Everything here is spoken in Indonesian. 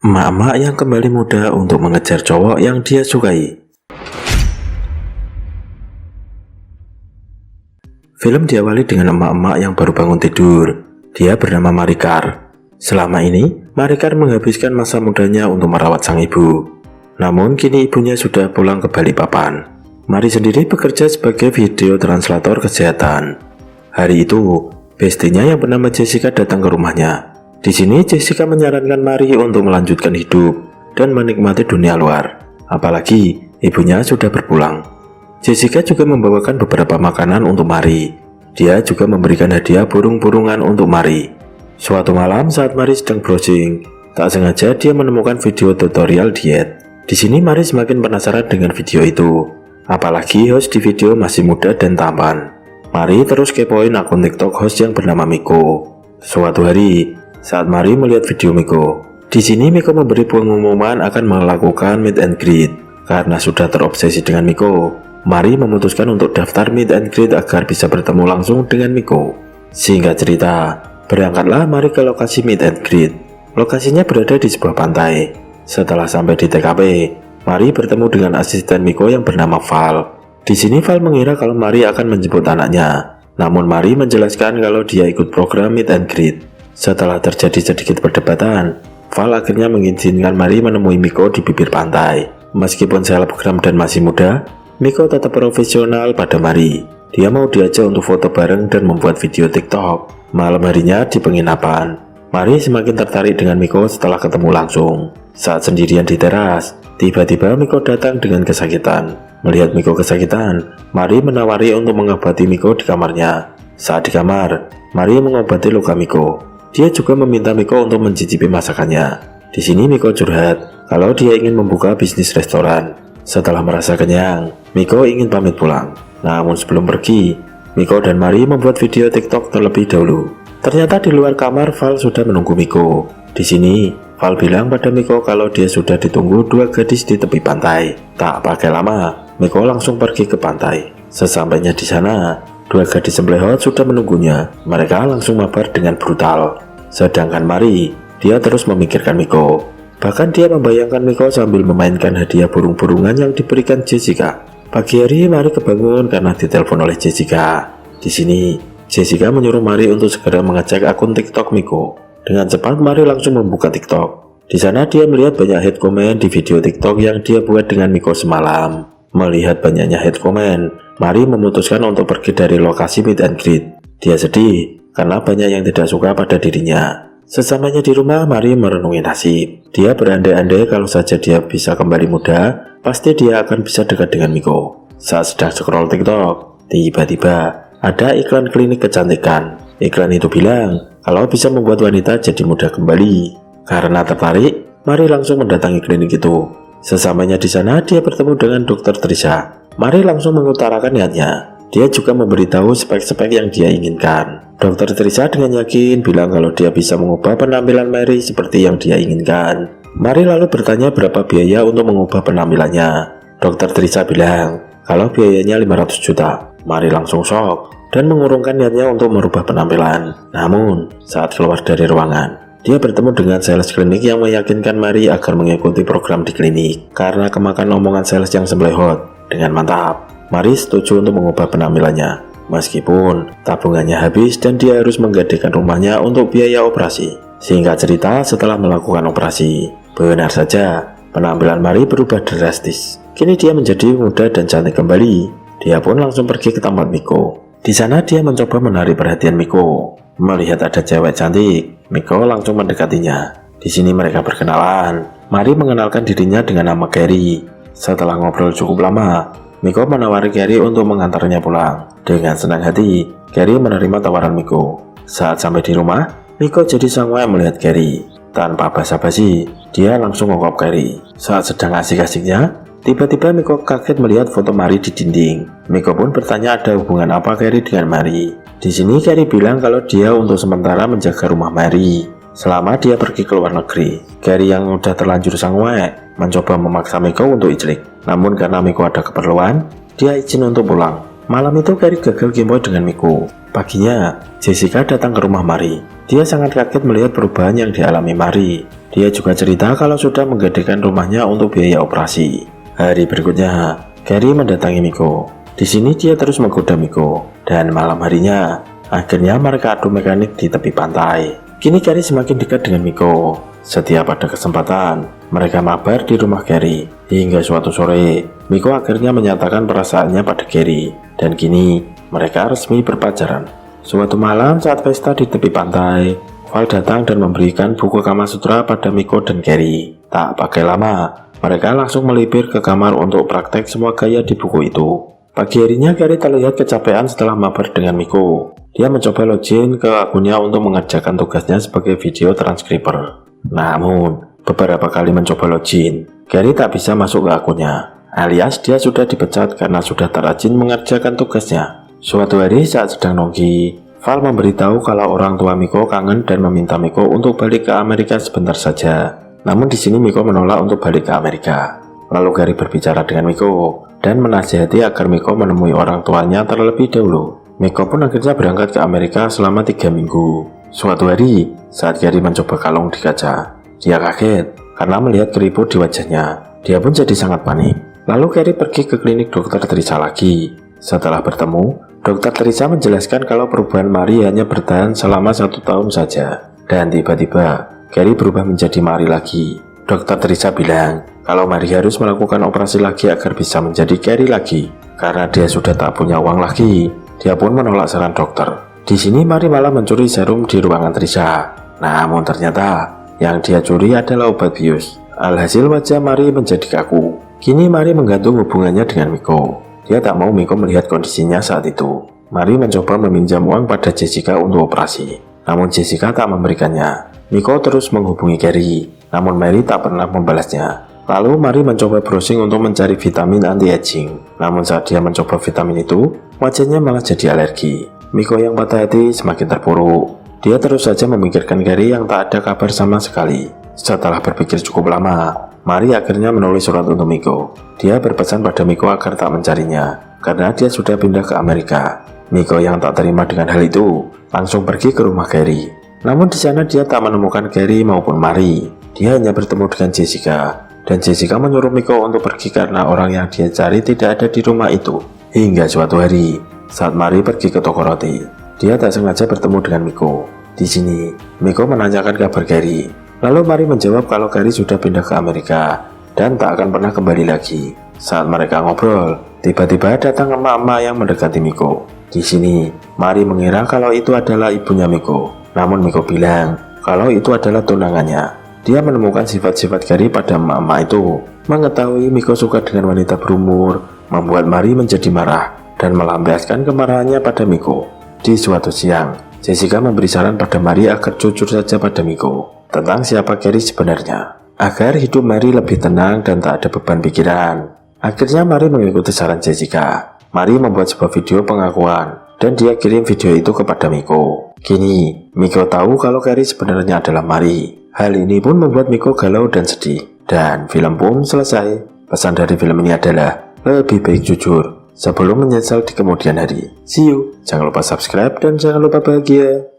Emak-emak yang kembali muda untuk mengejar cowok yang dia sukai. Film diawali dengan emak-emak yang baru bangun tidur. Dia bernama Marikar. Selama ini, Marikar menghabiskan masa mudanya untuk merawat sang ibu. Namun kini ibunya sudah pulang ke Balikpapan. Mari sendiri bekerja sebagai video translator kesehatan. Hari itu, bestinya yang bernama Jessica datang ke rumahnya. Di sini Jessica menyarankan Mari untuk melanjutkan hidup dan menikmati dunia luar. Apalagi ibunya sudah berpulang. Jessica juga membawakan beberapa makanan untuk Mari. Dia juga memberikan hadiah burung-burungan untuk Mari. Suatu malam saat Mari sedang browsing, tak sengaja dia menemukan video tutorial diet. Di sini Mari semakin penasaran dengan video itu. Apalagi host di video masih muda dan tampan. Mari terus kepoin akun TikTok host yang bernama Miko. Suatu hari, saat Mari melihat video Miko, di sini Miko memberi pengumuman akan melakukan meet and greet. Karena sudah terobsesi dengan Miko, Mari memutuskan untuk daftar meet and greet agar bisa bertemu langsung dengan Miko. Singkat cerita, berangkatlah Mari ke lokasi meet and greet. Lokasinya berada di sebuah pantai. Setelah sampai di TKP, Mari bertemu dengan asisten Miko yang bernama Val. Di sini Val mengira kalau Mari akan menjemput anaknya. Namun Mari menjelaskan kalau dia ikut program meet and greet. Setelah terjadi sedikit perdebatan, Val akhirnya mengizinkan Mari menemui Miko di bibir pantai. Meskipun selebgram dan masih muda, Miko tetap profesional pada Mari. Dia mau diajak untuk foto bareng dan membuat video TikTok. Malam harinya di penginapan, Mari semakin tertarik dengan Miko setelah ketemu langsung. Saat sendirian di teras, tiba-tiba Miko datang dengan kesakitan. Melihat Miko kesakitan, Mari menawari untuk mengobati Miko di kamarnya. Saat di kamar, Mari mengobati luka Miko. Dia juga meminta Miko untuk mencicipi masakannya. Di sini Miko curhat kalau dia ingin membuka bisnis restoran. Setelah merasa kenyang, Miko ingin pamit pulang. Namun sebelum pergi, Miko dan Mari membuat video TikTok terlebih dahulu. Ternyata di luar kamar Val sudah menunggu Miko. Di sini, Val bilang pada Miko kalau dia sudah ditunggu dua gadis di tepi pantai. Tak pakai lama, Miko langsung pergi ke pantai. Sesampainya di sana, dua gadis semblehot sudah menunggunya. Mereka langsung mabar dengan brutal. Sedangkan Mari, dia terus memikirkan Miko. Bahkan dia membayangkan Miko sambil memainkan hadiah burung-burungan yang diberikan Jessica. Pagi hari Mari kebangun karena ditelepon oleh Jessica. Di sini, Jessica menyuruh Mari untuk segera mengecek akun TikTok Miko. Dengan cepat Mari langsung membuka TikTok. Di sana dia melihat banyak hate comment di video TikTok yang dia buat dengan Miko semalam. Melihat banyaknya hate comment, Mari memutuskan untuk pergi dari lokasi meet and greet. Dia sedih karena banyak yang tidak suka pada dirinya. Sesamanya di rumah, Mari merenungi nasib. Dia berandai-andai kalau saja dia bisa kembali muda, pasti dia akan bisa dekat dengan Miko. Saat sedang scroll TikTok, tiba-tiba ada iklan klinik kecantikan. Iklan itu bilang kalau bisa membuat wanita jadi muda kembali. Karena tertarik, Mari langsung mendatangi klinik itu. Sesamanya di sana, dia bertemu dengan Dokter Trisha. Mari langsung mengutarakan niatnya. Dia juga memberitahu spek-spek yang dia inginkan. Dokter Trisha dengan yakin bilang kalau dia bisa mengubah penampilan Mary seperti yang dia inginkan. Mari lalu bertanya berapa biaya untuk mengubah penampilannya. Dokter Trisha bilang kalau biayanya 500 juta. Mari langsung shock dan mengurungkan niatnya untuk merubah penampilan. Namun, saat keluar dari ruangan, dia bertemu dengan sales klinik yang meyakinkan Mari agar mengikuti program di klinik. Karena kemakan omongan sales yang semblehot, dengan mantap, Mari setuju untuk mengubah penampilannya. Meskipun tabungannya habis dan dia harus menggadaikan rumahnya untuk biaya operasi. Singkat cerita, setelah melakukan operasi, benar saja penampilan Mari berubah drastis. Kini dia menjadi muda dan cantik kembali. Dia pun langsung pergi ke tempat Miko. Di sana dia mencoba menarik perhatian Miko. Melihat ada cewek cantik, Miko langsung mendekatinya. Di sini mereka berkenalan. Mari mengenalkan dirinya dengan nama Gary. Setelah ngobrol cukup lama, Miko menawari Gary untuk mengantarnya pulang. Dengan senang hati, Gary menerima tawaran Miko. Saat sampai di rumah, Miko jadi sange melihat Gary. Tanpa basa-basi, dia langsung ngokop Gary. Saat sedang asik-asiknya, tiba-tiba Miko kaget melihat foto Mari di dinding. Miko pun bertanya ada hubungan apa Gary dengan Mari. Di sini Gary bilang kalau dia untuk sementara menjaga rumah Mari selama dia pergi ke luar negeri. Gary yang udah terlanjur sange mencoba memaksa Miko untuk ijlik. Namun karena Miko ada keperluan, dia izin untuk pulang. Malam itu Gary gagal gameboy dengan Miko. Paginya, Jessica datang ke rumah Mari. Dia sangat kaget melihat perubahan yang dialami Mari. Dia juga cerita kalau sudah menggadekan rumahnya untuk biaya operasi. Hari berikutnya, Gary mendatangi Miko. Di sini dia terus menggoda Miko, dan malam harinya, akhirnya mereka adu mekanik di tepi pantai. Kini Gary semakin dekat dengan Miko. Setiap ada kesempatan, mereka mabar di rumah Gary. Hingga suatu sore, Miko akhirnya menyatakan perasaannya pada Gary, dan kini mereka resmi berpacaran. Suatu malam saat pesta di tepi pantai, Val datang dan memberikan buku Kama Sutra pada Miko dan Gary. Tak pakai lama, mereka langsung melipir ke kamar untuk praktek semua gaya di buku itu. Pagi harinya Gary terlihat kecapean setelah mabar dengan Miko. Dia mencoba login ke akunnya untuk mengerjakan tugasnya sebagai video transcriber. Namun, beberapa kali mencoba login, Gary tak bisa masuk ke akunnya, alias dia sudah dipecat karena sudah tak rajin mengerjakan tugasnya. Suatu hari saat sedang nongki, Val memberitahu kalau orang tua Miko kangen dan meminta Miko untuk balik ke Amerika sebentar saja. Namun di sini Miko menolak untuk balik ke Amerika. Lalu Gary berbicara dengan Miko dan menasihati agar Miko menemui orang tuanya terlebih dahulu. Miko pun akhirnya berangkat ke Amerika selama 3 minggu. Suatu hari, saat Gary mencoba kalung di kaca, dia kaget karena melihat keriput di wajahnya. Dia pun jadi sangat panik. Lalu Gary pergi ke klinik dokter Teresa lagi. Setelah bertemu, dokter Teresa menjelaskan kalau perubahan Mary hanya bertahan selama 1 tahun saja. Dan tiba-tiba, Gary berubah menjadi Mary lagi. Dokter Teresa bilang kalau Mary harus melakukan operasi lagi agar bisa menjadi Gary lagi. Karena dia sudah tak punya uang lagi, dia pun menolak saran dokter. Di sini Mary malah mencuri serum di ruangan Teresa. Namun ternyata yang dia curi adalah obat bius. Alhasil wajah Mary menjadi kaku. Kini Mary menggantung hubungannya dengan Miko. Dia tak mau Miko melihat kondisinya saat itu. Mary mencoba meminjam uang pada Jessica untuk operasi. Namun Jessica tak memberikannya. Miko terus menghubungi Gary. Namun Mary tak pernah membalasnya. Lalu Mary mencoba browsing untuk mencari vitamin anti-aging. Namun saat dia mencoba vitamin itu, wajahnya malah jadi alergi. Miko yang patah hati semakin terpuruk. Dia terus saja memikirkan Gary yang tak ada kabar sama sekali. Setelah berpikir cukup lama, Mary akhirnya menulis surat untuk Miko. Dia berpesan pada Miko agar tak mencarinya, karena dia sudah pindah ke Amerika. Miko yang tak terima dengan hal itu, langsung pergi ke rumah Gary. Namun di sana dia tak menemukan Gary maupun Mary. Dia hanya bertemu dengan Jessica, dan Jessica menyuruh Miko untuk pergi karena orang yang dia cari tidak ada di rumah itu. Hingga suatu hari, saat Mary pergi ke toko roti, dia tak sengaja bertemu dengan Miko. Di sini, Miko menanyakan kabar Gary. Lalu Mary menjawab kalau Gary sudah pindah ke Amerika dan tak akan pernah kembali lagi. Saat mereka ngobrol, tiba-tiba datang emak-emak yang mendekati Miko. Di sini, Mary mengira kalau itu adalah ibunya Miko. Namun Miko bilang kalau itu adalah tunangannya. Dia menemukan sifat-sifat Gary pada emak-emak itu. Mengetahui Miko suka dengan wanita berumur, membuat Mary menjadi marah dan melampiaskan kemarahannya pada Miko. Di suatu siang, Jessica memberi saran pada Mary agar jujur saja pada Miko tentang siapa Gary sebenarnya, agar hidup Mary lebih tenang dan tak ada beban pikiran. Akhirnya Mary mengikuti saran Jessica. Mary membuat sebuah video pengakuan dan dia kirim video itu kepada Miko. Kini, Miko tahu kalau Gary sebenarnya adalah Mary. Hal ini pun membuat Miko galau dan sedih. Dan film pun selesai. Pesan dari film ini adalah lebih baik jujur sebelum menyesal di kemudian hari. See you. Jangan lupa subscribe dan jangan lupa bahagia.